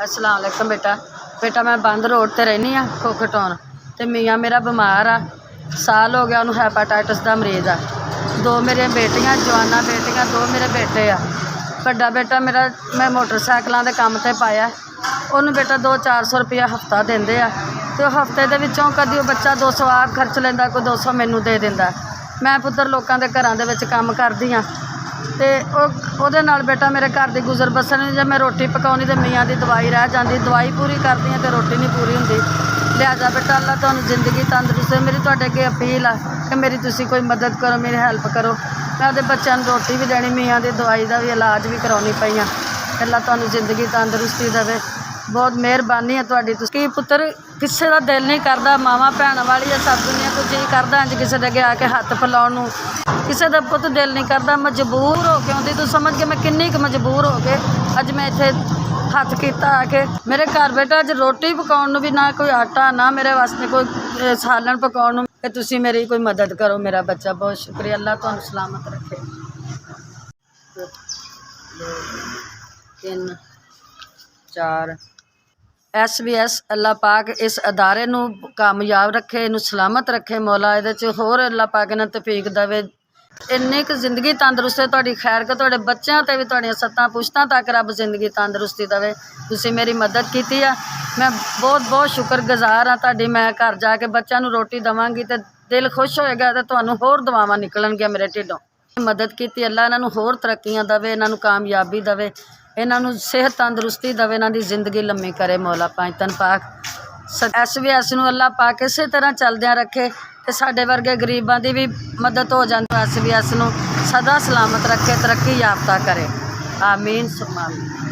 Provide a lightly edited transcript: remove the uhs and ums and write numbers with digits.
अस्सलाम वालेकुम बेटा मैं बंद रोड ते रहनी हाँ कोकटौन ते मियाँ मेरा बीमार आ साल हो गया उन्होंने हैपाटाइटिस का मरीज आ। दो मेरिया बेटियां जवाना बेटियां दो मेरे बेटे आ। बड़ा बेटा मेरा मैं मोटरसाइकिलों के काम ते पाया उन्होंने बेटा 200-400 रुपया हफ्ता देंदे आ ते हफ्ते दे विचों कदी वो बच्चा 200 आप खर्च लेंदा कोई 200 मैनू दे दिंदा। मैं पुत्तर लोगों के घरों दे विच काम करदी हाँ ते ओहदे नाल बेटा मेरे घर की गुजर बसर नहीं। जब मैं रोटी पकाउनी तो मियाँ की दवाई रह जाती दवाई पूरी करती हाँ तो रोटी नहीं पूरी होंदी। लिहाजा बेटा अल्लाह तुहानू जिंदगी तंदुरुस्त मेरी तुहाडे अगे अपील आ कि मेरी तुसी कोई मदद करो मेरी हैल्प करो। मैं अपने बच्चों को रोटी भी देनी मियाँ की दवाई का भी इलाज भी करवानी पई हाँ। अल्लाह तुहानू जिंदगी तंदुरुस्ती देवे बहुत मेहरबानी है तुहाडी। कि पुत्र किसी का दिल नहीं करता मावां भैणां वाली है सब दुनिया कुछ जी करदा इंज किसी अगे आके हथ फैलाउण नूं किसी का पुत दिल नहीं करता। मजबूर हो के आउंदी तू समझ के मैं किन्नी क मजबूर हो के अज मैं इत्थे हथ कीता आके मेरे घर बेटा अज रोटी पकाउण नूं भी ना कोई आटा ना मेरे वास्ते कोई सालन पकाउण नूं कि तुसीं मेरी कोई मदद करो मेरा बच्चा। बहुत शुक्रिया अल्लाह तुहानू सलामत रखे। 3 4 SBS अल्लाह पाक इस अदारे नूं कामयाब रखे इनू सलामत रखे मौला इहदे च होर अल्लाह पाक इन्हां तौफीक देवे इन्नी क जिंदगी तंदुरुस्त है तुहाडी खैर के तुहाडे बच्चों ते भी तुहाडियां 7 पुश्तां तक रब जिंदगी तंदुरुस्ती देवे। तुसीं मेरी मदद कीती है मैं बहुत बहुत शुक्रगुजार हाँ तुहाडी। मैं घर जाके बच्चों नूं रोटी देवांगी ते दिल खुश होएगा ते तुहानूं होर दुआवां निकलणगियां मेरे ढिड्डों। मदद की अल्लाह इन्हां नूं होर तरक्कियां देवे इन्हां नूं कामयाबी देवे इन्हां नूं सेहत तंदुरुस्ती देवे इन्हां दी जिंदगी लम्मी करे मौला पाक पाक। SBS नूं अल्लाह पाक इसे तरह चलदियां रखे ते साडे वर्गे गरीबां दी भी मदद हो जांदी। SBS नूं सदा सलामत रखे तरक्की याफ्ता करे आमीन सुम्मा आमीन।